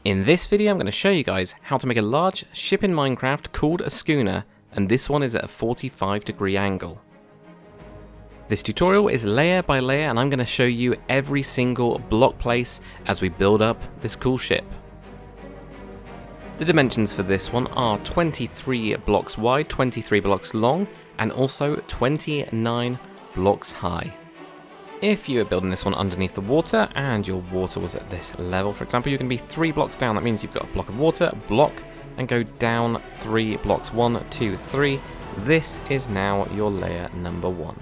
In this video I'm going to show you guys how to make a large ship in Minecraft called a schooner, and this one is at a 45-degree angle. This tutorial is layer by layer and I'm going to show you every single block place as we build up this cool ship. The dimensions for this one are 23 blocks wide, 23 blocks long, and also 29 blocks high. If you are building this one underneath the water and your water was at this level, for example, you're going to be 3 blocks down. That means you've got a block of water, a block, and go down 3 blocks. 1, 2, 3. This is now your layer number 1.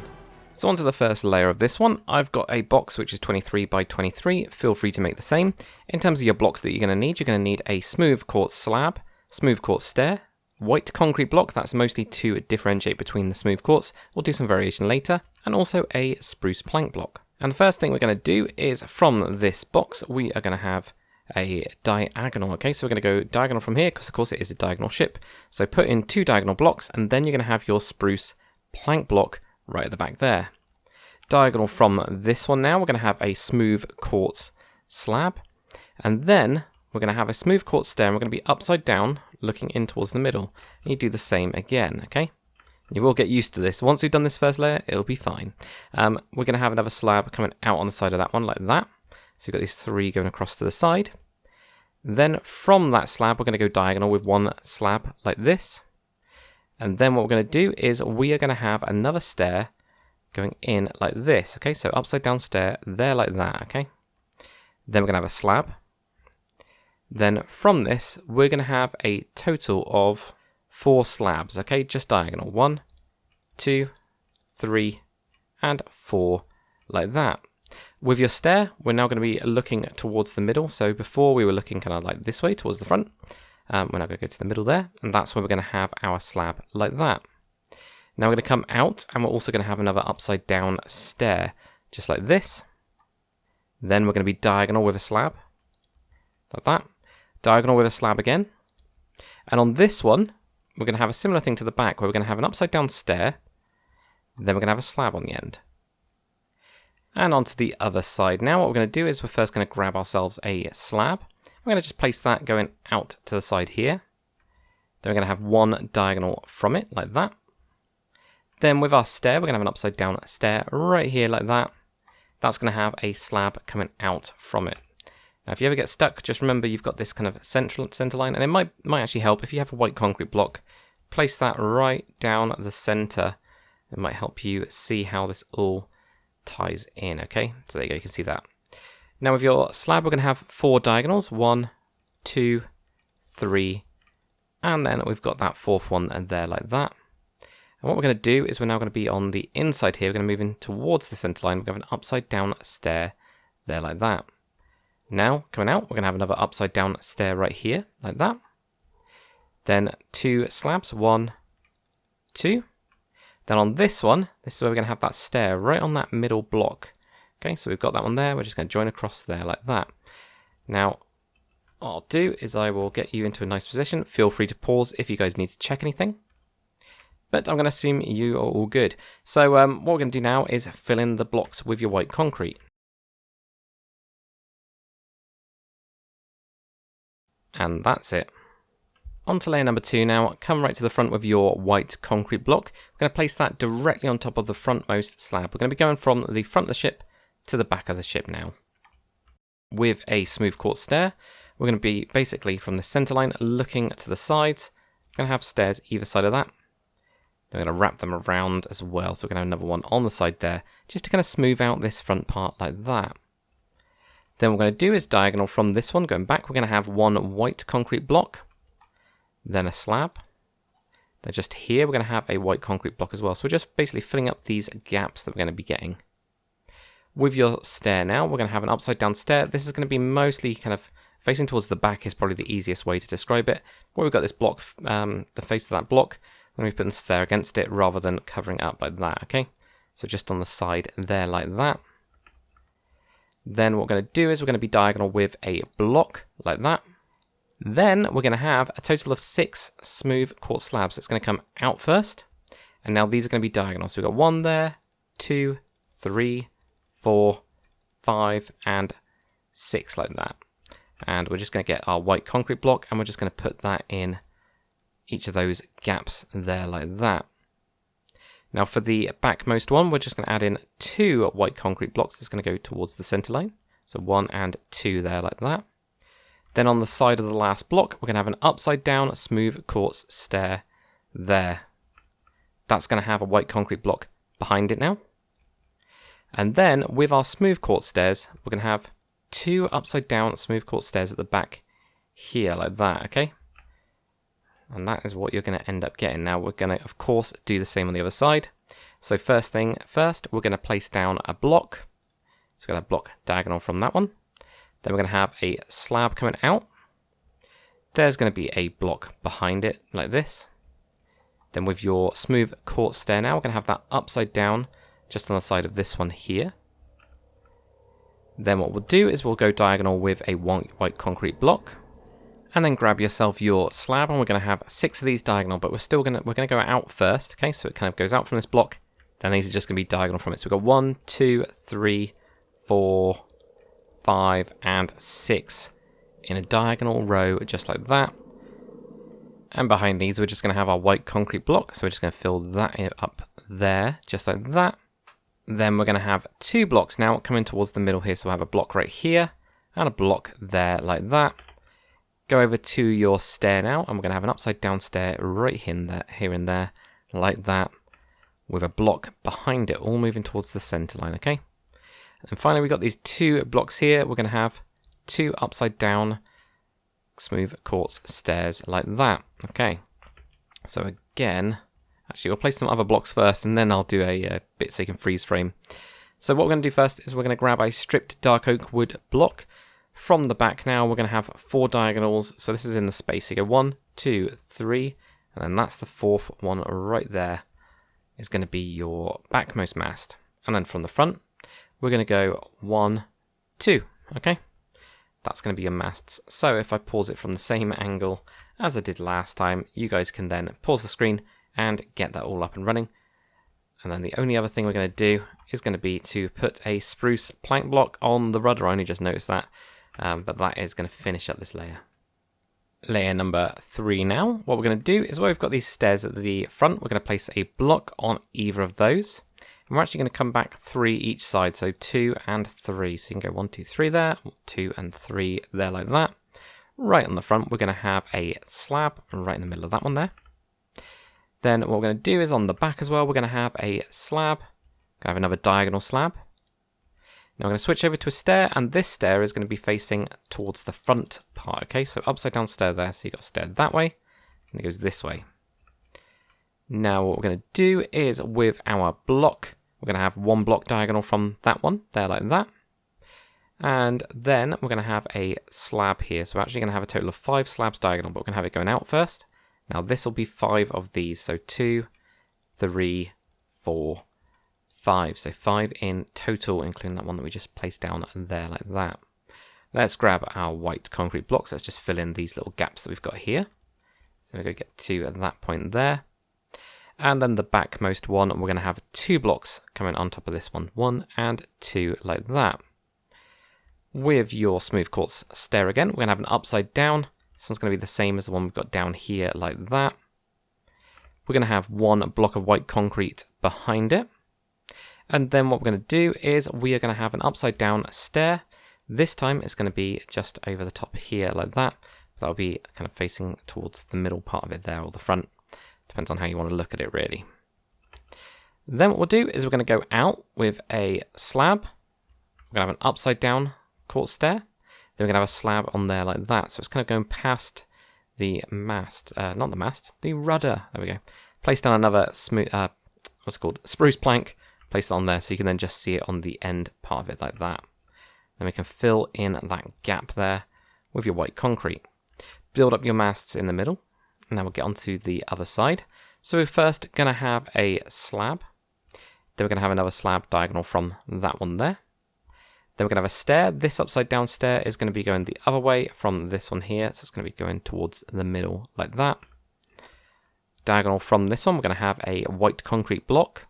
So onto the first layer of this one. I've got a box which is 23 by 23. Feel free to make the same. In terms of your blocks that you're going to need a smooth quartz slab, smooth quartz stair, white concrete block, that's mostly to differentiate between the smooth quartz. We'll do some variation later, and also a spruce plank block. And the first thing we're going to do is from this box, we are going to have a diagonal. Okay, so we're going to go diagonal from here because of course it is a diagonal ship. So put in 2 diagonal blocks and then you're going to have your spruce plank block right at the back there. Diagonal from this one now, we're going to have a smooth quartz slab, and then we're going to have a smooth quartz stair, and we're going to be upside down looking in towards the middle. And you do the same again, okay? You will get used to this. Once we've done this first layer, it'll be fine. We're going to have another slab coming out on the side of that one like that. So you've got these 3 going across to the side. Then from that slab, we're going to go diagonal with 1 slab like this. And then what we're going to do is we are going to have another stair going in like this. Okay, so upside down stair there like that, okay? Then we're going to have a slab. Then from this, we're going to have a total of 4 slabs, okay? Just diagonal. 1, 2, 3, and 4, like that. With your stair, we're now going to be looking towards the middle. So before we were looking kind of like this way towards the front. We're now going to go to the middle there, and that's where we're going to have our slab like that. Now we're going to come out, and we're also going to have another upside down stair, just like this. Then we're going to be diagonal with a slab, like that. Diagonal with a slab again. And on this one, we're going to have a similar thing to the back, where we're going to have an upside down stair, then we're going to have a slab on the end. And onto the other side. Now what we're going to do is we're first going to grab ourselves a slab. We're going to just place that going out to the side here. Then we're going to have 1 diagonal from it, like that. Then with our stair, we're going to have an upside down stair right here, like that. That's going to have a slab coming out from it. Now, if you ever get stuck, just remember you've got this kind of center line, and it might actually help if you have a white concrete block. Place that right down the center. It might help you see how this all ties in, okay? So there you go, you can see that. Now with your slab, we're going to have 4 diagonals. 1, 2, 3, and then we've got that 4th one and there like that. And what we're going to do is we're now going to be on the inside here. We're going to move in towards the center line. We're going to have an upside down stair there like that. Now, coming out, we're going to have another upside down stair right here, like that. Then 2 slabs, 1, 2. Then on this one, this is where we're going to have that stair right on that middle block. Okay, so we've got that one there. We're just going to join across there like that. Now, what I'll do is I will get you into a nice position. Feel free to pause if you guys need to check anything. But I'm going to assume you are all good. So what we're going to do now is fill in the blocks with your white concrete. And that's it. On to layer number 2 now. Come right to the front with your white concrete block. We're going to place that directly on top of the frontmost slab. We're going to be going from the front of the ship to the back of the ship now. With a smooth quartz stair, we're going to be basically from the center line looking to the sides. We're going to have stairs either side of that. Then we're going to wrap them around as well. So we're going to have another one on the side there, just to kind of smooth out this front part like that. Then what we're going to do is diagonal from this one, going back, we're going to have 1 white concrete block, then a slab. Then just here, we're going to have a white concrete block as well. So we're just basically filling up these gaps that we're going to be getting. With your stair now, we're going to have an upside down stair. This is going to be mostly kind of facing towards the back is probably the easiest way to describe it. Where we've got this block, the face of that block, then we put the stair against it rather than covering it up like that, okay? So just on the side there like that. Then what we're going to do is we're going to be diagonal with a block like that. Then we're going to have a total of 6 smooth quartz slabs. It's going to come out first. And now these are going to be diagonal. So we've got 1 there, 2, 3, 4, 5, and 6 like that. And we're just going to get our white concrete block, and we're just going to put that in each of those gaps there like that. Now for the backmost one, we're just going to add in 2 white concrete blocks. That's going to go towards the center line. So 1 and 2 there like that. Then on the side of the last block, we're going to have an upside down smooth quartz stair there. That's going to have a white concrete block behind it now. And then with our smooth quartz stairs, we're going to have 2 upside down smooth quartz stairs at the back here like that, okay? And that is what you're going to end up getting. Now we're going to, of course, do the same on the other side. So first thing first, we're going to place down a block. So we're going to block diagonal from that one. Then we're going to have a slab coming out. There's going to be a block behind it like this. Then with your smooth quartz stair now, we're going to have that upside down just on the side of this one here. Then what we'll do is we'll go diagonal with a white concrete block. And then grab yourself your slab, and we're going to have 6 of these diagonal, but we're going to go out first, okay? So it kind of goes out from this block, then these are just going to be diagonal from it. So we've got 1, 2, 3, 4, 5, and 6 in a diagonal row, just like that. And behind these, we're just going to have our white concrete block, so we're just going to fill that up there, just like that. Then we're going to have 2 blocks now coming towards the middle here, so we'll have a block right here, and a block there, like that. Go over to your stair now, and we're going to have an upside down stair right here and there, like that, with a block behind it, all moving towards the center line, okay? And finally, we've got these 2 blocks here. We're going to have 2 upside down smooth quartz stairs like that, okay? So again, actually, we'll place some other blocks first, and then I'll do a bit so you can freeze frame. So what we're going to do first is we're going to grab a stripped dark oak wood block. From the back now, we're going to have 4 diagonals. So this is in the space. So you go 1, 2, 3, and then that's the 4th one right there is going to be your backmost mast. And then from the front, we're going to go 1, 2, okay? That's going to be your masts. So if I pause it from the same angle as I did last time, you guys can then pause the screen and get that all up and running. And then the only other thing we're going to do is going to be to put a spruce plank block on the rudder. I only just noticed that. But that is going to finish up this layer. Layer number 3 now. What we're going to do is where we've got these stairs at the front, we're going to place a block on either of those. And we're actually going to come back 3 each side, so 2 and 3. So you can go 1, 2, 3 there, 2 and 3 there like that. Right on the front, we're going to have a slab right in the middle of that one there. Then what we're going to do is on the back as well, we're going to have a slab. We're going to have another diagonal slab. Now I'm going to switch over to a stair, and this stair is going to be facing towards the front part, okay? So upside down stair there, so you've got a stair that way, and it goes this way. Now what we're going to do is with our block, we're going to have 1 block diagonal from that one, there like that. And then we're going to have a slab here, so we're actually going to have a total of 5 slabs diagonal, but we're going to have it going out first. Now this will be 5 of these, so 2, 3, 4, 5, so 5 in total, including that one that we just placed down there like that. Let's grab our white concrete blocks. Let's just fill in these little gaps that we've got here. So we're going to get to at that point there. And then the backmost one, we're going to have 2 blocks coming on top of this one. 1 and 2 like that. With your smooth quartz stair again, we're going to have an upside down. This one's going to be the same as the one we've got down here like that. We're going to have 1 block of white concrete behind it. And then what we're going to do is we are going to have an upside down stair. This time it's going to be just over the top here like that. That'll be kind of facing towards the middle part of it there, or the front. Depends on how you want to look at it really. Then what we'll do is we're going to go out with a slab. We're going to have an upside down quartz stair. Then we're going to have a slab on there like that. So it's kind of going past the mast, not the mast, the rudder. There we go. Place down another smooth, what's it called? Spruce plank. Place it on there so you can then just see it on the end part of it like that. Then we can fill in that gap there with your white concrete. Build up your masts in the middle, and then we'll get onto the other side. So we're first going to have a slab. Then we're going to have another slab diagonal from that one there. Then we're going to have a stair. This upside down stair is going to be going the other way from this one here. So it's going to be going towards the middle like that. Diagonal from this one, we're going to have a white concrete block.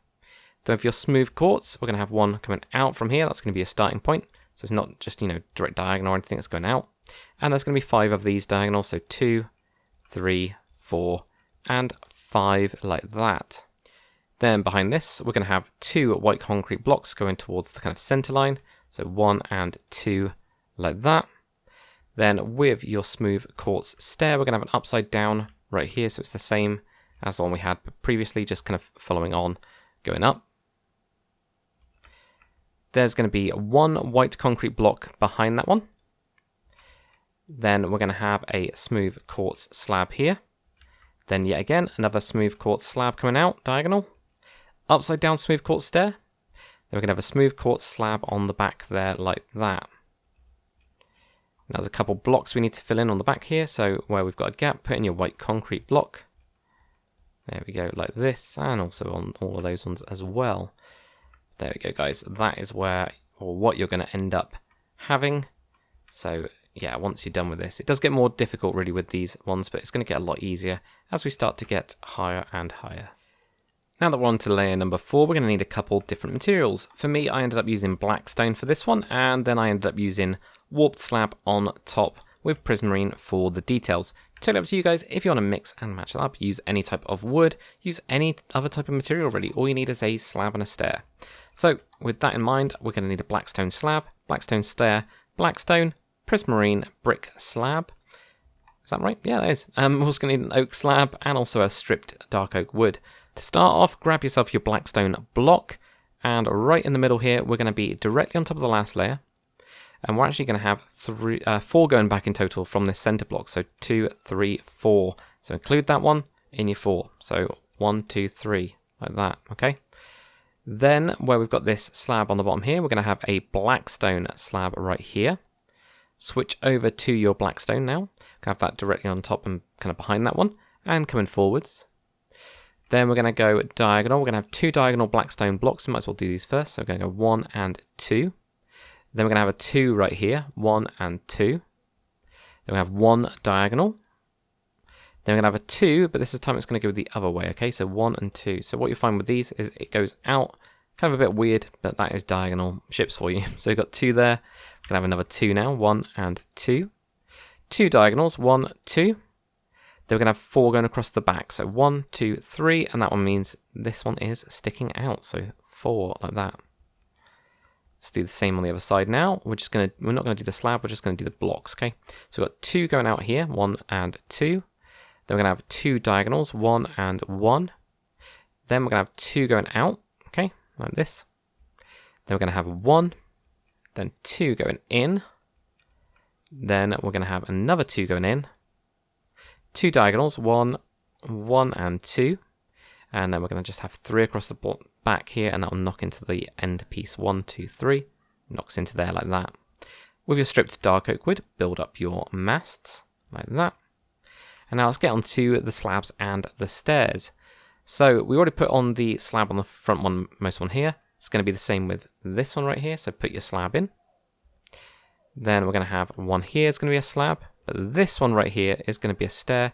Then with your smooth quartz, we're going to have 1 coming out from here. That's going to be a starting point. So it's not just, direct diagonal or anything that's going out. And there's going to be 5 of these diagonals, so 2, 3, 4, and 5 like that. Then behind this, we're going to have 2 white concrete blocks going towards the kind of center line, so 1 and 2 like that. Then with your smooth quartz stair, we're going to have an upside down right here, so it's the same as the one we had previously, just kind of following on, going up. There's going to be 1 white concrete block behind that one. Then we're going to have a smooth quartz slab here. Then yet again, another smooth quartz slab coming out, diagonal. Upside down smooth quartz stair. Then we're going to have a smooth quartz slab on the back there like that. Now there's a couple blocks we need to fill in on the back here, so where we've got a gap, put in your white concrete block. There we go, like this, and also on all of those ones as well. There we go, guys. That is where, or what you're going to end up having. So yeah, once you're done with this, it does get more difficult really with these ones, but it's going to get a lot easier as we start to get higher and higher. Now that we're on to layer number 4, we're going to need a couple different materials. For me, I ended up using blackstone for this one, and then I ended up using warped slab on top with prismarine for the details. Totally up to you guys. If you want to mix and match that up, use any type of wood, use any other type of material really. All you need is a slab and a stair. So with that in mind, we're going to need a blackstone slab, blackstone stair, blackstone, prismarine brick slab. Is that right? Yeah, that is. We're also going to need an oak slab and also a stripped dark oak wood. To start off, grab yourself your blackstone block, and right in the middle here, we're going to be directly on top of the last layer. And we're actually going to have 4 going back in total from this center block. So 2, 3, 4. So include that one in your 4. So 1, 2, 3, like that. Okay. Then where we've got this slab on the bottom here, we're going to have a blackstone slab right here. Switch over to your blackstone now. Have that directly on top and kind of behind that one, and coming forwards. Then we're going to go diagonal. We're going to have 2 diagonal blackstone blocks. So might as well do these first. So we're going to go 1 and 2. Then we're going to have a 2 right here, 1 and 2. Then we have 1 diagonal. Then we're going to have a 2, but this time it's going to go the other way, okay? So 1 and 2. So what you find with these is it goes out, kind of a bit weird, but that is diagonal ships for you. So we've got 2 there. We're going to have another 2 now, 1 and 2. 2 diagonals, 1, 2. Then we're going to have 4 going across the back. So 1, 2, 3, and that one means this one is sticking out. So 4 like that. Let's do the same on the other side now. We're not going to do the slab, we're just going to do the blocks, okay? So we've got 2 going out here, 1 and 2. Then we're going to have 2 diagonals, 1 and 1. Then we're going to have 2 going out, okay, like this. Then we're going to have 1, then 2 going in. Then we're going to have another 2 going in. 2 diagonals, 1, 1 and 2. And then we're going to just have 3 across the back here, and that will knock into the end piece. 1, 2, 3. Knocks into there like that. With your stripped dark oak wood, build up your masts like that. And now let's get on to the slabs and the stairs. So we already put on the slab on the front one, most one here. It's going to be the same with this one right here. So put your slab in. Then we're going to have one here. It's going to be a slab. But this one right here is going to be a stair.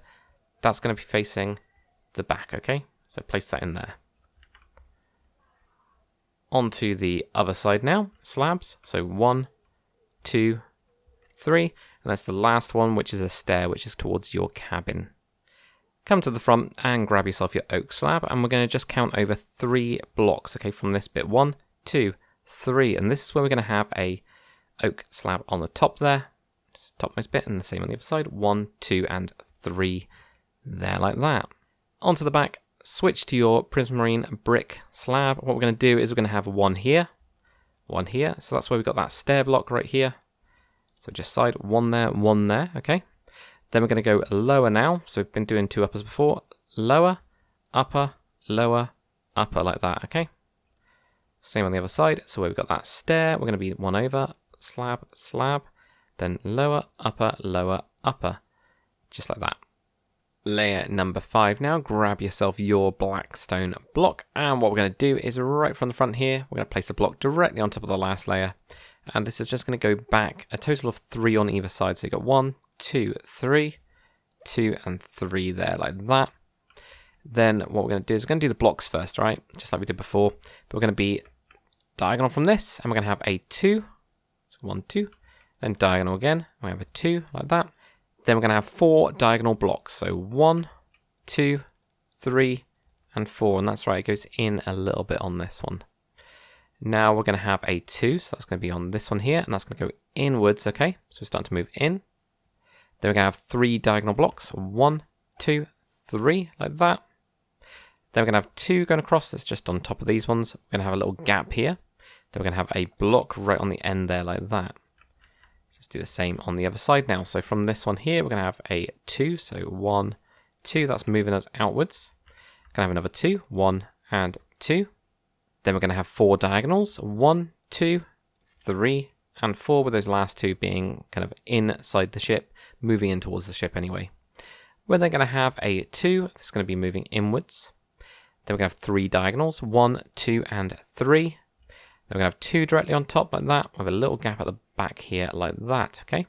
That's going to be facing the back, okay? So place that in there. Onto the other side now, slabs. So 1, 2, 3, and that's the last one, which is a stair, which is towards your cabin. Come to the front and grab yourself your oak slab, and we're going to just count over 3 blocks, okay, from this bit. 1, 2, 3, and this is where we're going to have a oak slab on the top there, just topmost bit, and the same on the other side. 1, 2, and 3 there, like that. Onto the back. Switch to your prismarine brick slab. What we're going to do is we're going to have 1 here, 1 here. So that's where we've got that stair block right here. So just side, 1 there, okay? Then we're going to go lower now. So we've been doing 2 uppers before. Lower, upper, lower, upper, like that, okay? Same on the other side. So where we've got that stair, we're going to be 1 over, slab, slab, then lower, upper, just like that. Layer number 5 now. Grab yourself your blackstone block, and what we're going to do is right from the front here, we're going to place a block directly on top of the last layer, and this is just going to go back a total of 3 on either side. So you've got 1, 2, 3, 2 and 3 there, like that. Then what we're going to do is we're going to do the blocks first, right? Just like we did before, but we're going to be diagonal from this, and we're going to have a 2, so 1, 2, then diagonal again. We have a 2 like that. Then we're going to have 4 diagonal blocks. So 1, 2, 3, and 4. And that's right, it goes in a little bit on this one. Now we're going to have a 2, so that's going to be on this one here, and that's going to go inwards, okay? So we're starting to move in. Then we're going to have 3 diagonal blocks. 1, 2, 3, like that. Then we're going to have 2 going across, that's just on top of these ones. We're going to have a little gap here. Then we're going to have a block right on the end there, like that. So let's do the same on the other side now. So from this one here, we're going to have a 2, so 1, 2, that's moving us outwards. We're going to have another 2, 1, and 2. Then we're going to have 4 diagonals, 1, 2, 3, and 4, with those last 2 being kind of inside the ship, moving in towards the ship anyway. We're then going to have a 2, that's going to be moving inwards. Then we're going to have 3 diagonals, 1, 2, and 3. Then we're going to have 2 directly on top like that, with a little gap at the back here like that, okay?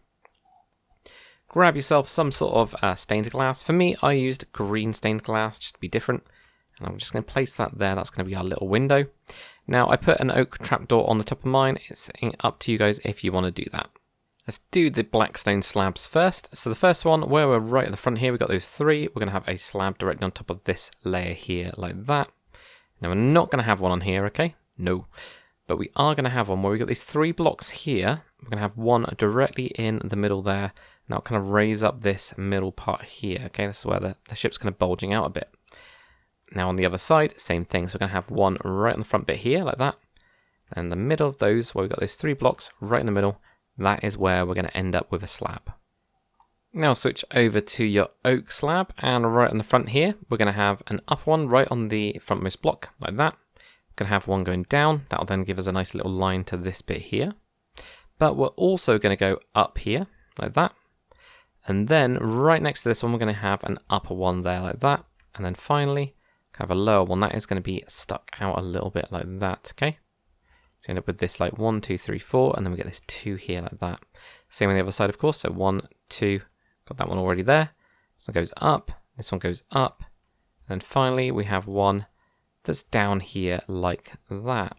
Grab yourself some sort of stained glass. For me, I used green stained glass, just to be different. And I'm just going to place that there. That's going to be our little window. Now, I put an oak trapdoor on the top of mine. It's up to you guys if you want to do that. Let's do the black stone slabs first. So the first one, where we're right at the front here, we've got those 3. We're going to have a slab directly on top of this layer here, like that. Now, we're not going to have one on here, okay? No. But we are going to have one where we've got these 3 blocks here. We're going to have one directly in the middle there. Now, kind of raise up this middle part here, okay? This is where the ship's kind of bulging out a bit. Now on the other side, same thing. So we're going to have one right on the front bit here, like that. And the middle of those, where we've got those 3 blocks right in the middle, that is where we're going to end up with a slab. Now switch over to your oak slab, and right on the front here, we're going to have an upper one right on the frontmost block, like that. We're going to have one going down. That'll then give us a nice little line to this bit here. But we're also going to go up here, like that. And then right next to this one, we're going to have an upper one there, like that. And then finally, kind of a lower one that is going to be stuck out a little bit like that, okay? So you end up with this like 1, 2, 3, 4, and then we get this 2 here like that. Same on the other side, of course. So 1, 2, got that one already there. This one goes up, this one goes up, and finally we have one that's down here like that.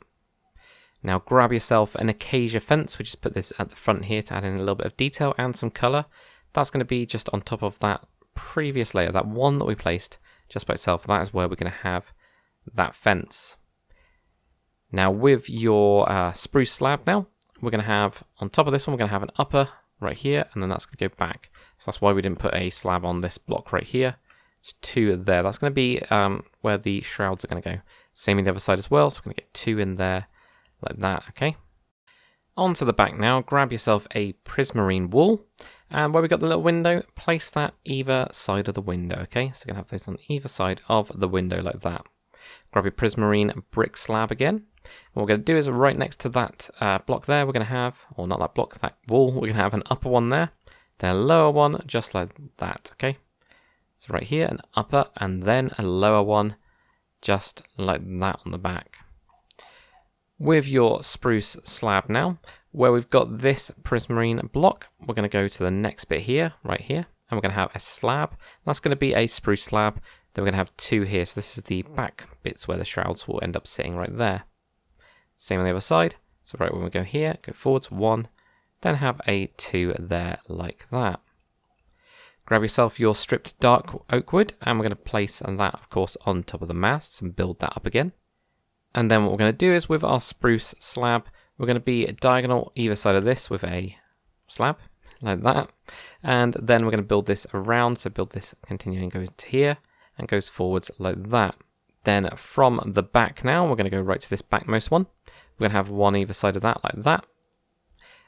Now grab yourself an acacia fence. We just put this at the front here to add in a little bit of detail and some colour. That's going to be just on top of that previous layer, that one that we placed just by itself. That is where we're going to have that fence. Now with your spruce slab now, we're going to have, on top of this one, we're going to have an upper right here, and then that's going to go back. So that's why we didn't put a slab on this block right here. Just 2 there. That's going to be where the shrouds are going to go. Same on the other side as well, so we're going to get 2 in there, like that, okay? Onto the back now, grab yourself a prismarine wool, and where we got the little window, place that either side of the window, okay? So we're going to have those on either side of the window like that. Grab your prismarine brick slab again. What we're going to do is right next to that block there, we're going to have, or not that block, that wall, we're going to have an upper one there, then a lower one just like that, okay? So right here, an upper, and then a lower one just like that on the back. With your spruce slab now, where we've got this prismarine block, we're going to go to the next bit here, right here, and we're going to have a slab. That's going to be a spruce slab. Then we're going to have 2 here. So this is the back bits where the shrouds will end up sitting right there. Same on the other side. So right when we go here, go forwards, 1, then have a 2 there like that. Grab yourself your stripped dark oak wood, and we're going to place that, of course, on top of the masts and build that up again. And then what we're going to do is with our spruce slab, we're going to be diagonal either side of this with a slab like that. And then we're going to build this around. So build this continuing going to here and goes forwards like that. Then from the back now, we're going to go right to this backmost one. We're going to have one either side of that like that.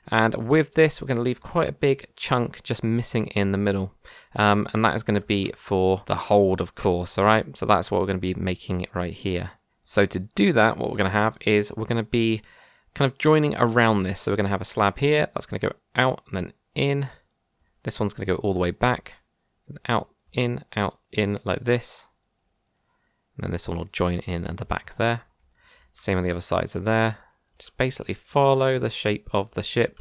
And with this, we're going to leave quite a big chunk just missing in the middle. And that is going to be for the hold, of course. All right. So that's what we're going to be making it right here. So to do that, what we're going to have is we're going to be kind of joining around this. So we're going to have a slab here. That's going to go out and then in. This one's going to go all the way back. And out, in, like this. And then this one will join in at the back there. Same on the other side. So there. Just basically follow the shape of the ship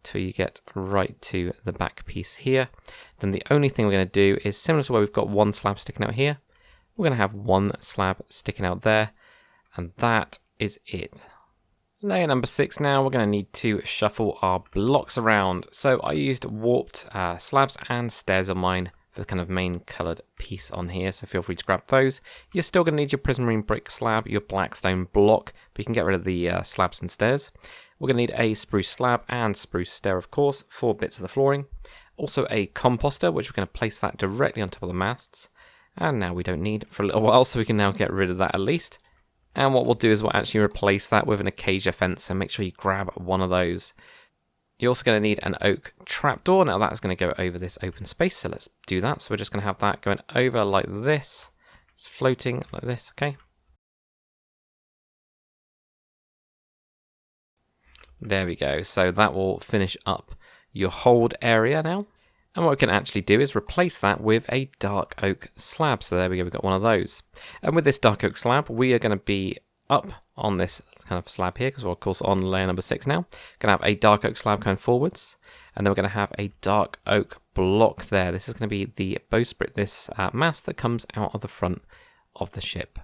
till you get right to the back piece here. Then the only thing we're going to do is similar to where we've got one slab sticking out here. We're going to have one slab sticking out there, and that is it. Layer number 6 now, we're going to need to shuffle our blocks around. So I used warped slabs and stairs on mine for the kind of main coloured piece on here, so feel free to grab those. You're still going to need your prismarine brick slab, your blackstone block, but you can get rid of the slabs and stairs. We're going to need a spruce slab and spruce stair, of course, 4 bits of the flooring. Also a composter, which we're going to place that directly on top of the masts. And now we don't need for a little while, so we can now get rid of that at least. And what we'll do is we'll actually replace that with an acacia fence, so make sure you grab one of those. You're also going to need an oak trapdoor. Now that's going to go over this open space, so let's do that. So we're just going to have that going over like this. It's floating like this, okay? There we go. So that will finish up your hold area now. And what we can actually do is replace that with a dark oak slab. So there we go, we've got one of those. And with this dark oak slab, we are going to be up on this kind of slab here, because we're of course on layer number 6 now. Going to have a dark oak slab going forwards, and then we're going to have a dark oak block there. This is going to be the bowsprit, this mast that comes out of the front of the ship.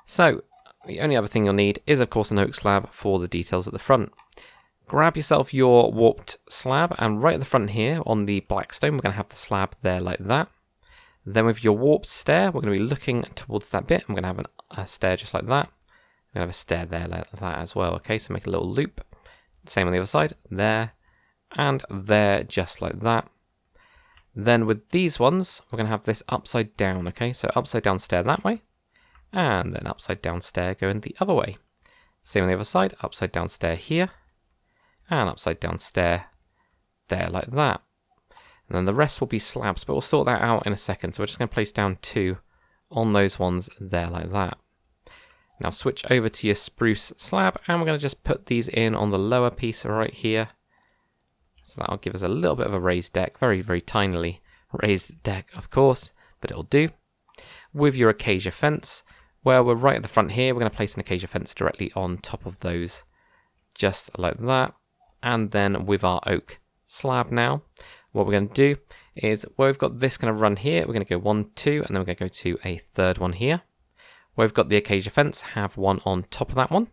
So the only other thing you'll need is of course an oak slab for the details at the front. Grab yourself your warped slab, and right at the front here on the blackstone we're going to have the slab there like that. Then with your warped stair we're going to be looking towards that bit, and we're going to have a stair just like that. We're going to have a stair there like that as well, okay, so make a little loop. Same on the other side, there, and there, just like that. Then with these ones we're going to have this upside down, okay, so upside down stair that way, and then upside down stair going the other way. Same on the other side, upside down stair here, and upside down stair there like that. And then the rest will be slabs, but we'll sort that out in a second. So we're just going to place down 2 on those ones there like that. Now switch over to your spruce slab, and we're going to just put these in on the lower piece right here. So that'll give us a little bit of a raised deck, very, very tinily raised deck of course, but it'll do. With your acacia fence, where we're right at the front here, we're going to place an acacia fence directly on top of those, just like that. And then with our oak slab now, what we're going to do is where we've got this kind of run here, we're going to go 1, 2, and then we're going to go to a third one here. Where we've got the acacia fence, have one on top of that one.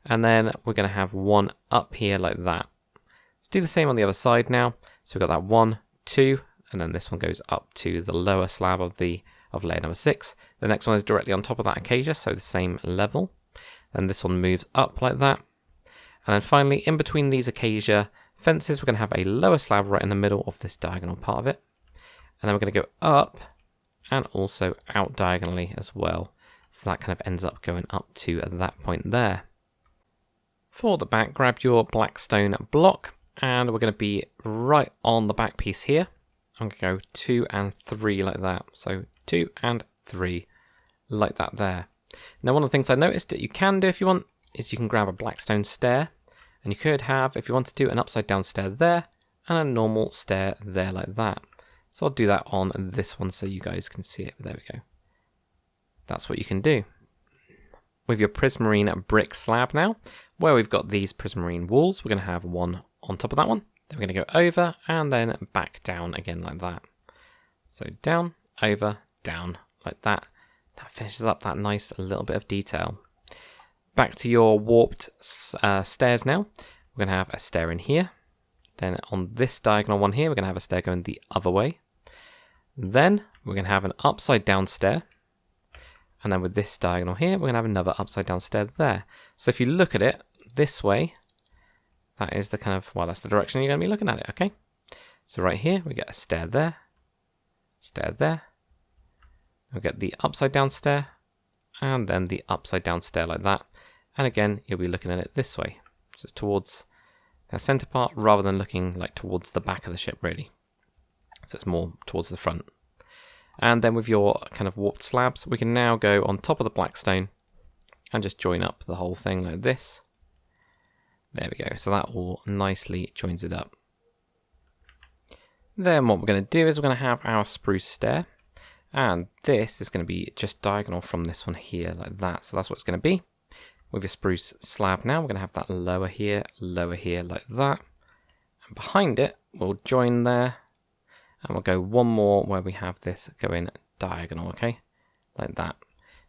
And then we're going to have one up here like that. Let's do the same on the other side now. So we've got that 1, 2, and then this one goes up to the lower slab of layer number 6. The next one is directly on top of that acacia, so the same level. Then this one moves up like that. And then finally, in between these acacia fences, we're going to have a lower slab right in the middle of this diagonal part of it. And then we're going to go up and also out diagonally as well. So that kind of ends up going up to that point there. For the back, grab your blackstone block, and we're going to be right on the back piece here. I'm going to go 2 and 3 like that. So 2 and 3 like that there. Now one of the things I noticed that you can do if you want is you can grab a blackstone stair, and you could have, if you want to do, an upside down stair there and a normal stair there like that. So I'll do that on this one so you guys can see it. There we go. That's what you can do. With your prismarine brick slab now, where we've got these prismarine walls, we're going to have one on top of that one. Then we're going to go over and then back down again like that. So down, over, down like that. That finishes up that nice little bit of detail. Back to your warped stairs now. We're going to have a stair in here. Then on this diagonal one here, we're going to have a stair going the other way. Then we're going to have an upside down stair. And then with this diagonal here, we're going to have another upside down stair there. So if you look at it this way, that is the kind of, well, that's the direction you're going to be looking at it, okay? So right here, we get a stair there, stair there. We'll get the upside down stair, and then the upside down stair like that. And again, you'll be looking at it this way. So it's towards the center part rather than looking like towards the back of the ship really. So it's more towards the front. And then with your kind of warped slabs, we can now go on top of the blackstone and just join up the whole thing like this. There we go. So that all nicely joins it up. Then what we're going to do is we're going to have our spruce stair. And this is going to be just diagonal from this one here like that. So that's what it's going to be. With your spruce slab now, we're going to have that lower here like that. And behind it, we'll join there. And we'll go one more where we have this going diagonal, okay? Like that.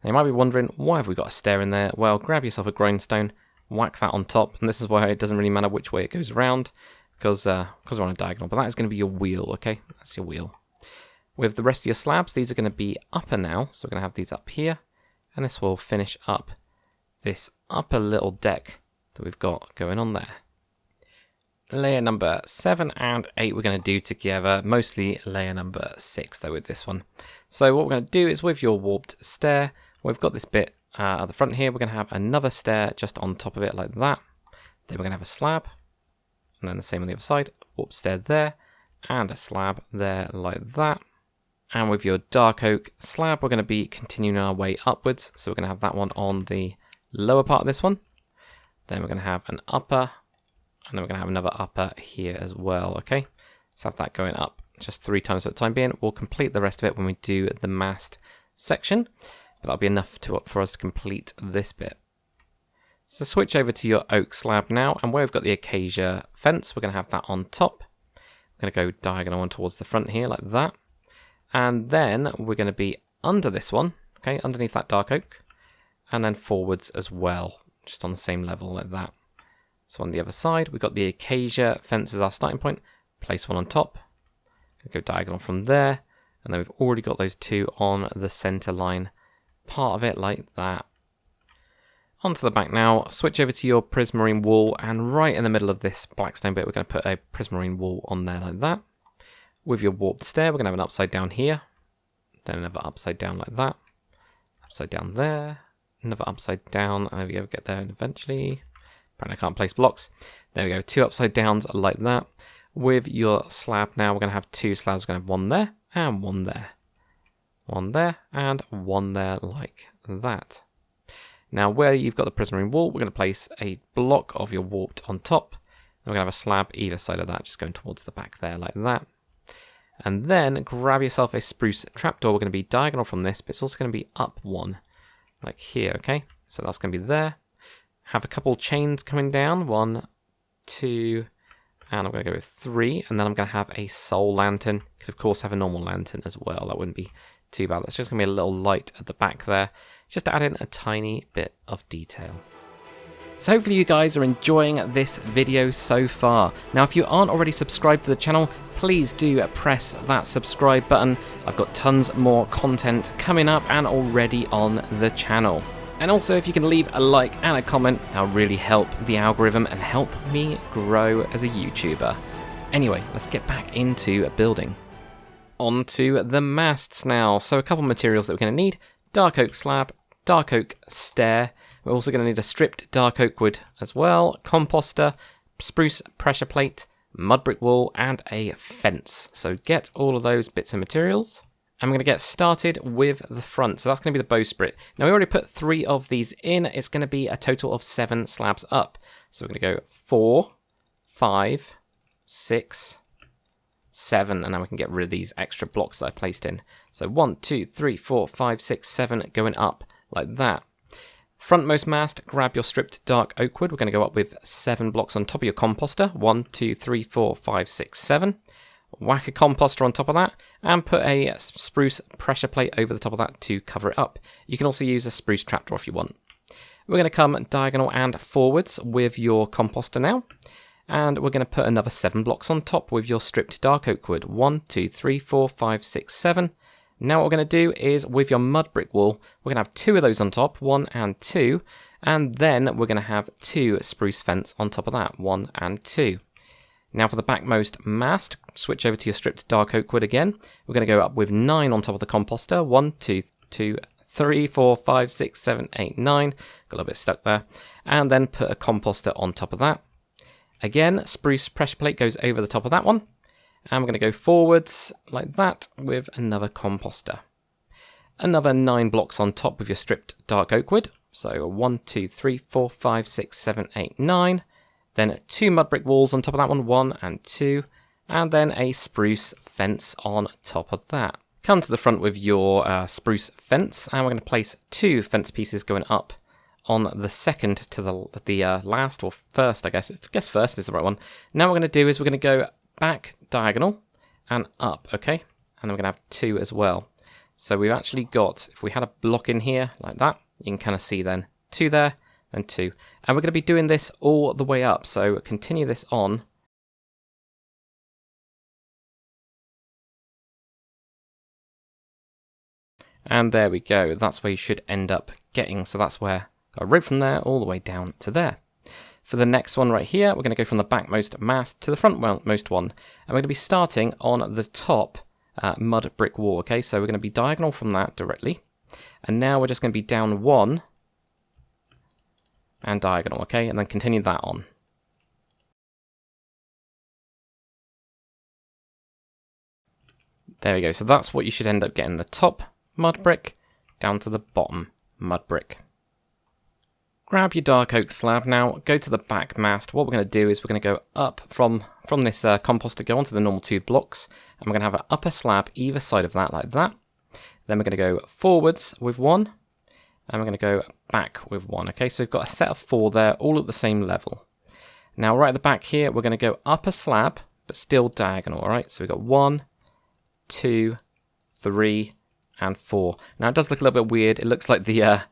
Now you might be wondering, why have we got a stair in there? Well, grab yourself a grindstone, whack that on top, and this is why it doesn't really matter which way it goes around, because we're on a diagonal, but that is going to be your wheel, okay? That's your wheel. With the rest of your slabs, these are going to be upper now, so we're going to have these up here, and this will finish up this upper little deck that we've got going on there. Layer number 7 and 8 we're going to do together, mostly layer number 6 though with this one. So what we're going to do is with your warped stair, we've got this bit at the front here, we're going to have another stair just on top of it like that. Then we're going to have a slab, and then the same on the other side, warped stair there, and a slab there like that. And with your dark oak slab, we're going to be continuing our way upwards, so we're going to have that one on the lower part of this one. Then we're going to have an upper, and then we're going to have another upper here as well, okay? Let's have that going up just 3 times for the time being. We'll complete the rest of it when we do the mast section, but that'll be enough for us to complete this bit. So switch over to your oak slab now, and where we've got the acacia fence, we're going to have that on top. We're going to go diagonal on towards the front here like that. And then we're going to be under this one, okay, underneath that dark oak, and then forwards as well, just on the same level like that. So on the other side, we've got the acacia fence as our starting point. Place one on top. Go diagonal from there. And then we've already got those 2 on the center line part of it like that. Onto the back now. Switch over to your prismarine wool. And right in the middle of this blackstone bit, we're going to put a prismarine wool on there like that. With your warped stair, we're going to have an upside down here. Then another upside down like that. Upside down there. Another upside down. And there we go. Get there eventually. Apparently I can't place blocks. There we go, 2 upside downs like that. With your slab now, we're going to have 2 slabs. We're going to have 1 there and 1 there. 1 there and 1 there like that. Now where you've got the prismarine wool, we're going to place a block of your warped on top. And we're going to have a slab either side of that, just going towards the back there like that. And then grab yourself a spruce trapdoor. We're going to be diagonal from this, but it's also going to be up 1, like here, okay? So that's going to be there. Have a couple chains coming down, 1, 2, and I'm going to go with 3, and then I'm going to have a soul lantern. Could of course have a normal lantern as well, that wouldn't be too bad. That's just going to be a little light at the back there, just to add in a tiny bit of detail. So hopefully you guys are enjoying this video so far. Now if you aren't already subscribed to the channel, please do press that subscribe button. I've got tons more content coming up and already on the channel. And also, if you can leave a like and a comment, that'll really help the algorithm and help me grow as a YouTuber. Anyway, let's get back into building. On to the masts now. So a couple of materials that we're going to need. Dark oak slab, dark oak stair. We're also going to need a stripped dark oak wood as well, composter, spruce pressure plate, mud brick wool, and a fence. So get all of those bits of materials. I'm going to get started with the front, so that's going to be the bowsprit. Now we already put 3 of these in, it's going to be a total of 7 slabs up. So we're going to go 4, 5, 6, 7, and then we can get rid of these extra blocks that I placed in. So 1, 2, 3, 4, 5, 6, 7 going up like that. Frontmost mast, grab your stripped dark oak wood. We're going to go up with 7 blocks on top of your composter. 1, 2, 3, 4, 5, 6, 7. Whack a composter on top of that and put a spruce pressure plate over the top of that to cover it up. You can also use a spruce trapdoor if you want. We're going to come diagonal and forwards with your composter now, and we're going to put another 7 blocks on top with your stripped dark oak wood. 1, 2, 3, 4, 5, 6, 7. Now what we're going to do is with your mud brick wool, we're going to have 2 of those on top, 1 and 2, and then we're going to have 2 spruce fence on top of that, 1 and 2. Now for the backmost mast, switch over to your stripped dark oak wood again. We're going to go up with 9 on top of the composter. 1, 2, 3, 4, 5, 6, 7, 8, 9. Got a little bit stuck there. And then put a composter on top of that. Again, spruce pressure plate goes over the top of that one. And we're going to go forwards like that with another composter. Another 9 blocks on top of your stripped dark oak wood. So 1, 2, 3, 4, 5, 6, 7, 8, 9. Then 2 mud brick walls on top of that one, 1 and 2, and then a spruce fence on top of that. Come to the front with your spruce fence, and we're going to place 2 fence pieces going up on the second to the last, or first, I guess. I guess first is the right one. Now what we're going to do is we're going to go back diagonal and up, okay? And then we're going to have 2 as well. So we've actually got, if we had a block in here like that, you can kind of see then 2 there, and 2. And we're going to be doing this all the way up, so continue this on. And there we go, that's where you should end up getting, so that's where right from there all the way down to there. For the next one right here, we're going to go from the backmost mast to the frontmost one, and we're going to be starting on the top mud brick wall, okay? So we're going to be diagonal from that directly, and now we're just going to be down 1 and diagonal, okay? And then continue that on. There we go, so that's what you should end up getting, the top mud brick down to the bottom mud brick. Grab your dark oak slab now, go to the back mast. What we're going to do is we're going to go up from this compost to go onto the normal 2 blocks, and we're going to have an upper slab either side of that like that. Then we're going to go forwards with 1, and we're going to go back with 1. Okay, so we've got a set of 4 there, all at the same level. Now right at the back here, we're going to go up a slab, but still diagonal, alright? So we've got 1, 2, 3, and 4. Now it does look a little bit weird. It looks like the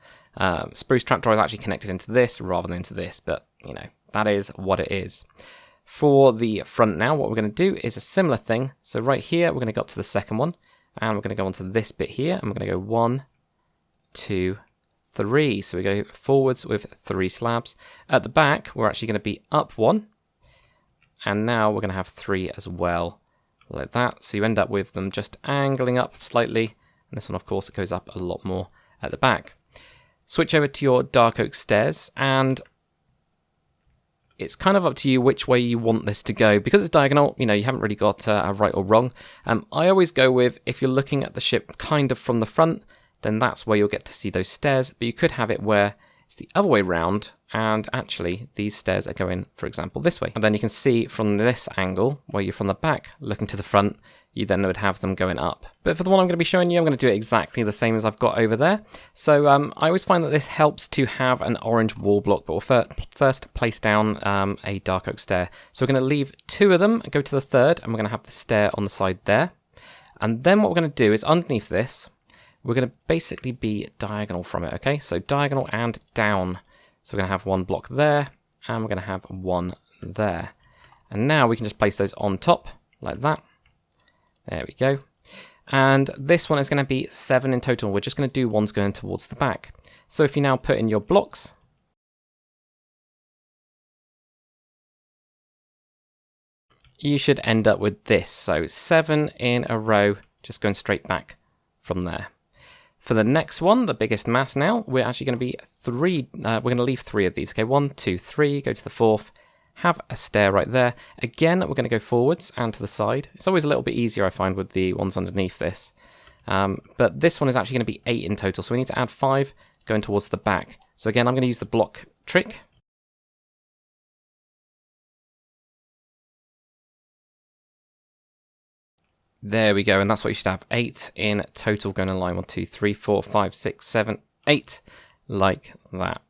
spruce trapdoor is actually connected into this rather than into this, but you know, that is what it is. For the front now, what we're going to do is a similar thing. So right here, we're going to go up to the second one, and we're going to go onto this bit here, and we're going to go 1, 2, 3. So we go forwards with 3 slabs. At the back, we're actually going to be up 1, and now we're going to have 3 as well, like that. So you end up with them just angling up slightly, and this one, of course, it goes up a lot more at the back. Switch over to your dark oak stairs, and it's kind of up to you which way you want this to go. Because it's diagonal, you know, you haven't really got a right or wrong. I always go with, if you're looking at the ship kind of from the front, then that's where you'll get to see those stairs. But you could have it where it's the other way round, and actually these stairs are going, for example, this way. And then you can see from this angle, where you're from the back looking to the front, you then would have them going up. But for the one I'm going to be showing you, I'm going to do it exactly the same as I've got over there. So I always find that this helps to have an orange wall block, but we'll first place down a dark oak stair. So we're going to leave 2 of them, go to the third, and we're going to have the stair on the side there. And then what we're going to do is underneath this, we're going to basically be diagonal from it, okay? So diagonal and down. So we're going to have 1 block there, and we're going to have 1 there. And now we can just place those on top, like that. There we go. And this one is going to be 7 in total. We're just going to do ones going towards the back. So if you now put in your blocks, you should end up with this. So 7 in a row, just going straight back from there. For the next one, the biggest mass now, we're actually going to be 3. We're going to leave 3 of these. Okay, 1, 2, 3, go to the 4th. Have a stair right there. Again, we're going to go forwards and to the side. It's always a little bit easier, I find, with the ones underneath this. But this one is actually going to be 8 in total, so we need to add 5 going towards the back. So again, I'm going to use the block trick. There we go, and that's what you should have. 8 in total going in line. 1, 2, 3, 4, 5, 6, 7, 8. Like that.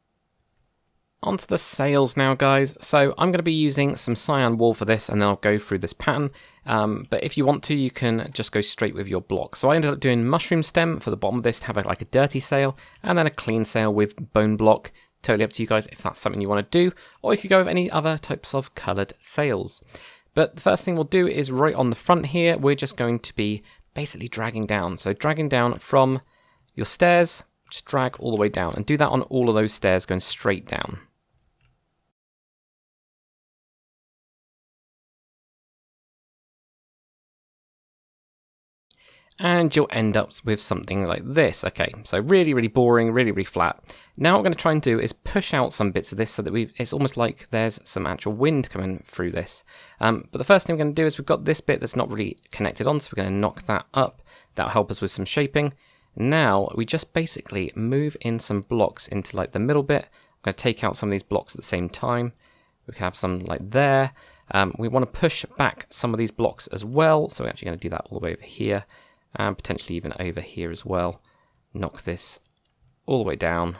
Onto the sails now, guys. So I'm going to be using some cyan wool for this, and then I'll go through this pattern. But if you want to, you can just go straight with your block. So I ended up doing mushroom stem for the bottom of this to have like a dirty sail, and then a clean sail with bone block. Totally up to you guys if that's something you want to do, or you could go with any other types of coloured sails. But the first thing we'll do is right on the front here, we're just going to be basically dragging down. So dragging down from your stairs, just drag all the way down, and do that on all of those stairs going straight down. And you'll end up with something like this. Okay, so really, really boring, really, really flat. Now what we're going to try and do is push out some bits of this so that it's almost like there's some actual wind coming through this. But the first thing we're going to do is we've got this bit that's not really connected on, so we're going to knock that up. That'll help us with some shaping. Now we just basically move in some blocks into like the middle bit. I'm going to take out some of these blocks at the same time. We can have some like there. We want to push back some of these blocks as well, so we're actually going to do that all the way over here. And potentially even over here as well. Knock this all the way down.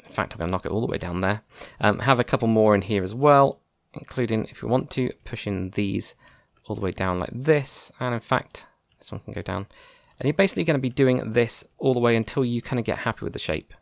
In fact, I'm going to knock it all the way down there. Have a couple more in here as well, including, if we want to, pushing these all the way down like this. And in fact, this one can go down. And you're basically going to be doing this all the way until you kind of get happy with the shape.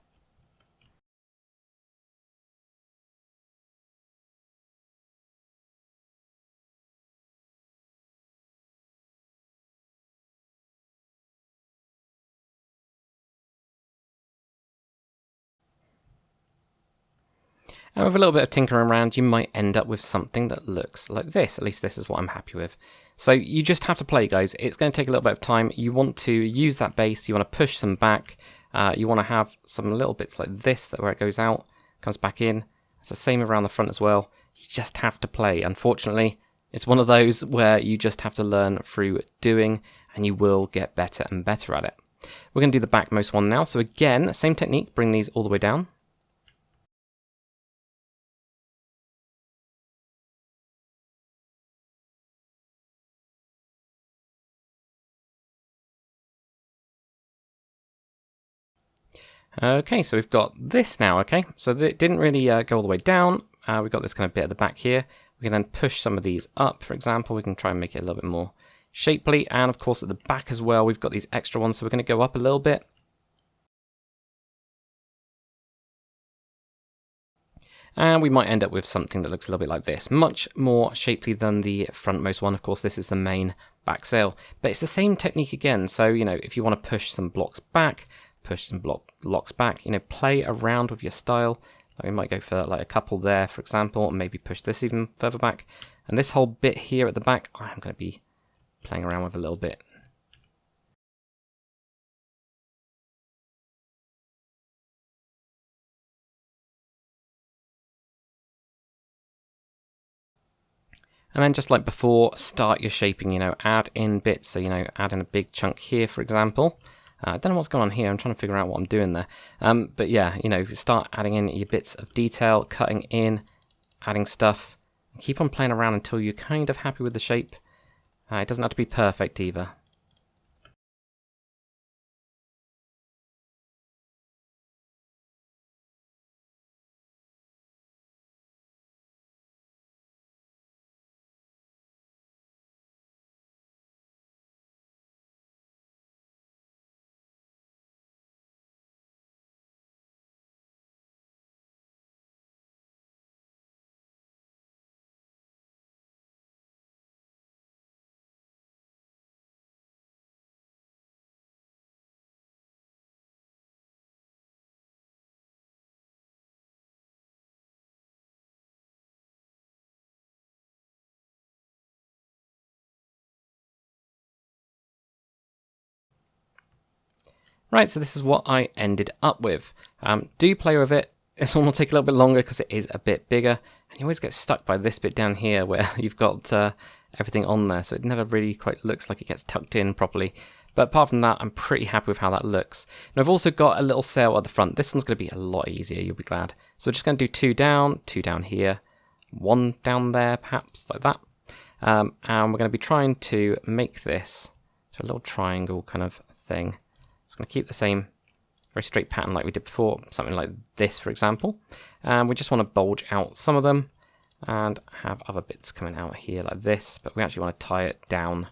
And with a little bit of tinkering around, you might end up with something that looks like this. At least this is what I'm happy with. So you just have to play, guys. It's going to take a little bit of time. You want to use that base. You want to push some back. You want to have some little bits like this, that where it goes out, comes back in. It's the same around the front as well. You just have to play. Unfortunately, it's one of those where you just have to learn through doing, and you will get better and better at it. We're going to do the backmost one now. So again, same technique, bring these all the way down. Okay, so we've got this now, okay? So it didn't really go all the way down. We've got this kind of bit at the back here. We can then push some of these up, for example. We can try and make it a little bit more shapely. And of course at the back as well, we've got these extra ones. So we're going to go up a little bit. And we might end up with something that looks a little bit like this. Much more shapely than the frontmost one. Of course, this is the main back sail. But it's the same technique again. So, you know, if you want to push some blocks back, push some blocks back, you know, play around with your style. Like we might go for like a couple there, for example, and maybe push this even further back. And this whole bit here at the back, I'm going to be playing around with a little bit. And then just like before, start your shaping, you know, add in bits. So, you know, add in a big chunk here, for example. I don't know what's going on here. I'm trying to figure out what I'm doing there. But yeah, you know, start adding in your bits of detail, cutting in, adding stuff. Keep on playing around until you're kind of happy with the shape. It doesn't have to be perfect either. Right, so this is what I ended up with. Do play with it. This one will take a little bit longer because it is a bit bigger. And you always get stuck by this bit down here where you've got everything on there. So it never really quite looks like it gets tucked in properly. But apart from that, I'm pretty happy with how that looks. And I've also got a little sail at the front. This one's going to be a lot easier, you'll be glad. So we're just going to do two down here, one down there, perhaps, like that. And we're going to be trying to make this a little triangle kind of thing. It's going to keep the same very straight pattern like we did before, something like this, for example. And we just want to bulge out some of them and have other bits coming out here like this, but we actually want to tie it down,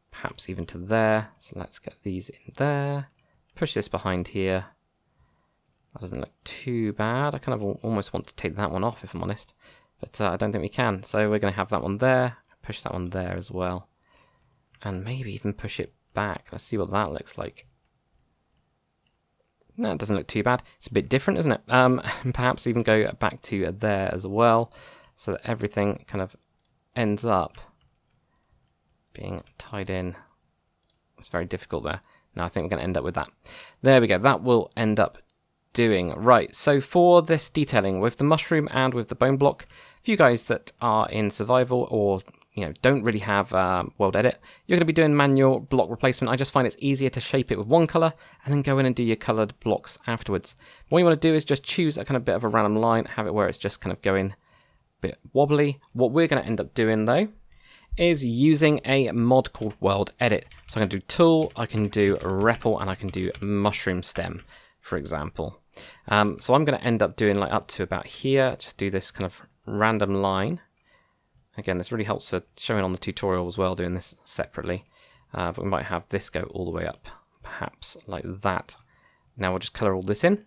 perhaps even to there. So let's get these in there, push this behind here. That doesn't look too bad. I kind of almost want to take that one off, if I'm honest, but I don't think we can. So we're going to have that one there, push that one there as well, and maybe even push it back. Let's see what that looks like. No, it doesn't look too bad. It's a bit different, isn't it? Perhaps even go back to there as well, so that everything kind of ends up being tied in. It's very difficult there. Now I think we're going to end up with that. There we go. That will end up doing. Right, so for this detailing with the mushroom and with the bone block, for you guys that are in survival or don't really have world edit, you're going to be doing manual block replacement. I just find it's easier to shape it with one color and then go in and do your colored blocks afterwards. What you want to do is just choose a kind of bit of a random line, have it where it's just kind of going a bit wobbly. What we're going to end up doing though is using a mod called world edit. So I'm going to do tool, I can do REPL, and I can do mushroom stem, for example. So I'm going to end up doing like up to about here, just do this kind of random line. Again, this really helps for showing on the tutorial as well, doing this separately. But we might have this go all the way up, perhaps like that. Now we'll just colour all this in.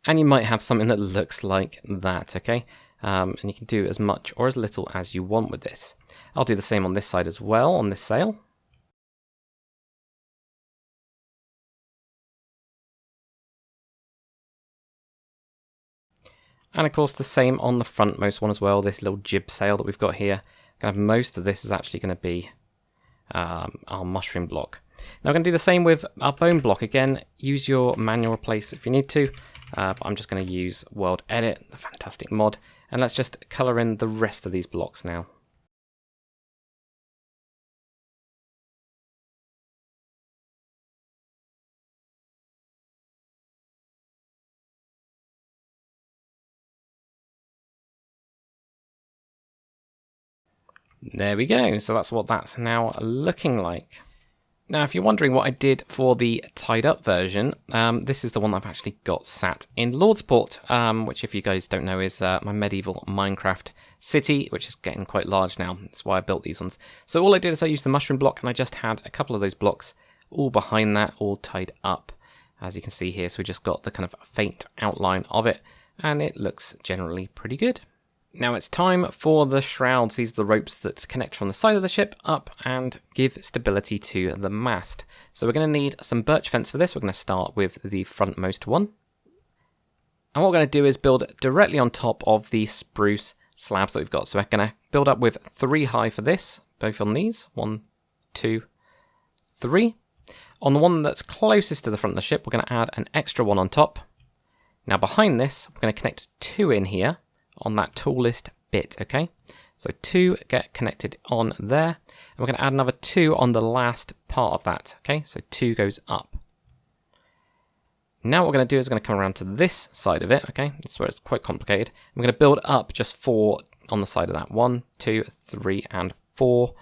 And you might have something that looks like that, okay? And you can do as much or as little as you want with this. I'll do the same on this side as well, on this sail. And of course the same on the frontmost one as well, this little jib sail that we've got here. Gonna have most of this is actually going to be our mushroom block. Now we're going to do the same with our bone block. Again, use your manual replace if you need to, but I'm just going to use World Edit, the fantastic mod, and let's just colour in the rest of these blocks now. There we go, so that's what that's now looking like. Now if you're wondering what I did for the tied up version, this is the one I've actually got sat in Lordsport, which if you guys don't know is my medieval Minecraft city, which is getting quite large now. That's why I built these ones. So all I did is I used the mushroom block and I just had a couple of those blocks all behind that, all tied up, as you can see here. So we just got the kind of faint outline of it and it looks generally pretty good. Now it's time for the shrouds. These are the ropes that connect from the side of the ship up and give stability to the mast. So we're going to need some birch fence for this. We're going to start with the frontmost one. And what we're going to do is build directly on top of the spruce slabs that we've got. So we're going to build up with 3 high for this, both on these. 1, 2, 3. On the one that's closest to the front of the ship, we're going to add an extra one on top. Now behind this, we're going to connect 2 in here on that tallest bit, okay? So 2 get connected on there, and we're going to add another 2 on the last part of that, okay? So 2 goes up. Now what we're going to do is we're going to come around to this side of it, okay? This is where it's quite complicated. We're going to build up just 4 on the side of that. 1, 2, 3, and 4,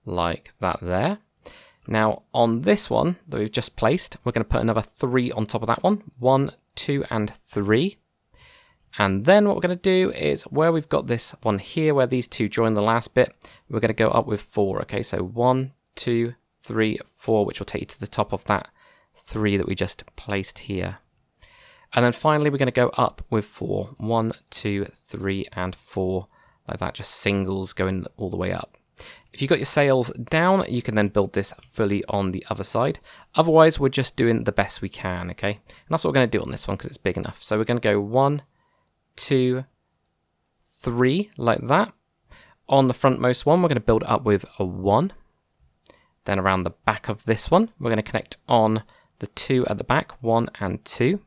like that there. Now on this one that we've just placed, we're going to put another 3 on top of that one. 1, 2, and 3. And then what we're going to do is where we've got this one here, where these 2 join the last bit, we're going to go up with 4. Okay, so 1, 2, 3, 4, which will take you to the top of that 3 that we just placed here. And then finally, we're going to go up with 4. 1, 2, 3, and 4, like that, just singles going all the way up. If you've got your sails down, you can then build this fully on the other side. Otherwise, we're just doing the best we can, okay? And that's what we're going to do on this one because it's big enough. So we're going to go 1, 2, 3, like that. On the frontmost one, we're going to build up with a 1. Then around the back of this one, we're going to connect on the 2 at the back, 1 and 2.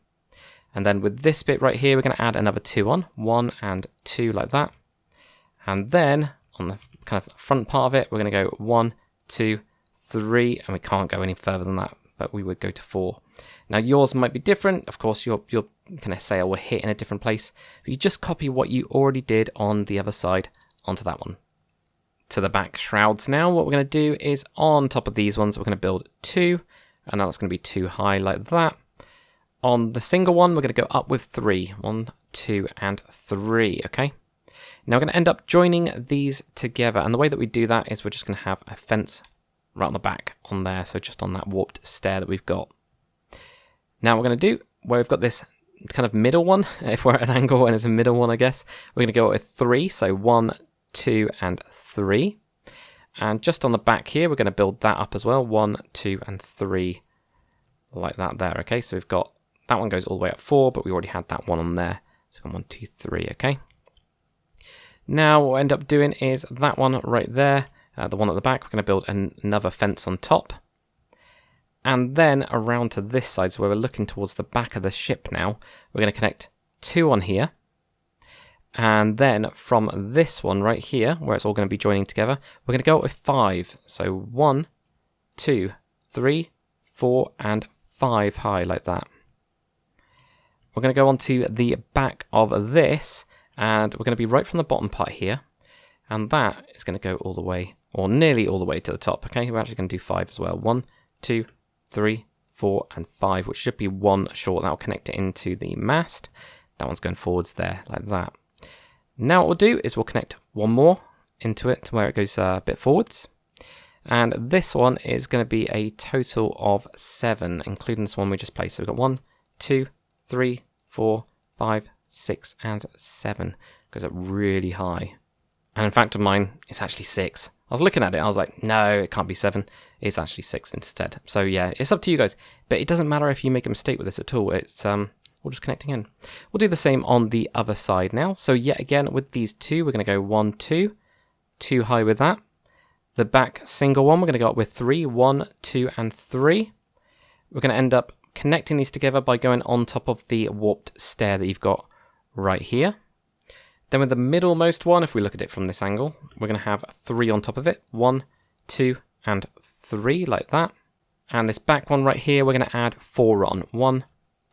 And then with this bit right here, we're going to add another 2 on, 1 and 2, like that. And then on the kind of front part of it, we're going to go 1, 2, 3, and we can't go any further than that, but we would go to 4. Now yours might be different. Of course, your kind of sail will hit in a different place, but you just copy what you already did on the other side onto that one. To the back shrouds now, what we're going to do is on top of these ones, we're going to build 2, and now that's going to be 2 high like that. On the single one, we're going to go up with 3. 1, 2, and 3, okay? Now we're going to end up joining these together, and the way that we do that is we're just going to have a fence right on the back on there, so just on that warped stair that we've got. Now what we're going to do, where we've got this kind of middle one, if we're at an angle and it's a middle one, I guess, we're going to go with 3, so 1, 2, and 3. And just on the back here, we're going to build that up as well, 1, 2, and 3, like that there, okay? So we've got, that one goes all the way up 4, but we already had that one on there. So 1, 2, 3, okay? Now what we'll end up doing is that one right there, the one at the back, we're going to build another fence on top. And then around to this side, so where we're looking towards the back of the ship now, we're going to connect 2 on here. And then from this one right here, where it's all going to be joining together, we're going to go up with 5. So 1, 2, 3, 4, and 5 high like that. We're going to go on to the back of this, and we're going to be right from the bottom part here. And that is going to go all the way, or nearly all the way to the top. Okay, we're actually going to do 5 as well. 1, 2, 3, 4, and 5, which should be 1 short. That'll connect it into the mast. That one's going forwards there, like that. Now what we'll do is we'll connect 1 more into it to where it goes a bit forwards. And this one is going to be a total of 7, including this one we just placed. So we've got 1, 2, 3, 4, 5, 6, and 7. Goes up really high. And in fact of mine, it's actually 6. I was looking at it, I was like, no, it can't be 7. It's actually 6 instead. So yeah, it's up to you guys. But it doesn't matter if you make a mistake with this at all. It's all all just connecting in. We'll do the same on the other side now. So yet again, with these two, we're going to go 1, 2, 2 high with that. The back single one, we're going to go up with 3, 1, 2, and 3. We're going to end up connecting these together by going on top of the warped stair that you've got right here. Then with the middlemost one, if we look at it from this angle, we're going to have 3 on top of it. 1, 2, and 3, like that. And this back one right here, we're going to add 4 on. 1,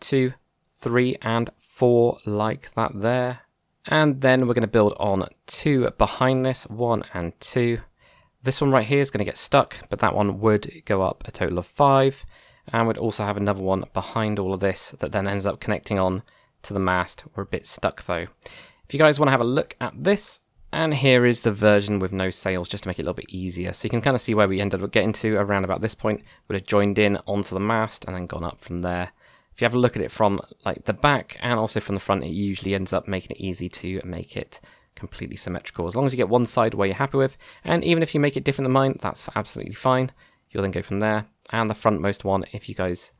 2, 3, and 4, like that there. And then we're going to build on 2 behind this, 1 and 2. This one right here is going to get stuck, but that one would go up a total of 5. And we'd also have another one behind all of this that then ends up connecting on to the mast. We're a bit stuck though. If you guys want to have a look at this, and here is the version with no sails, just to make it a little bit easier. So you can kind of see where we ended up getting to around about this point. Would have joined in onto the mast and then gone up from there. If you have a look at it from like the back and also from the front, it usually ends up making it easy to make it completely symmetrical. As long as you get one side where you're happy with, and even if you make it different than mine, that's absolutely fine. You'll then go from there. And the frontmost one, if you guys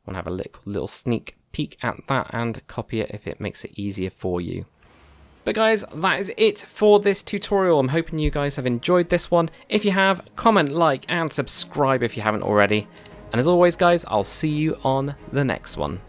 want to have a little sneak peek at that and copy it if it makes it easier for you. But guys, that is it for this tutorial. I'm hoping you guys have enjoyed this one. If you have, comment, like, and subscribe if you haven't already. And as always guys, I'll see you on the next one.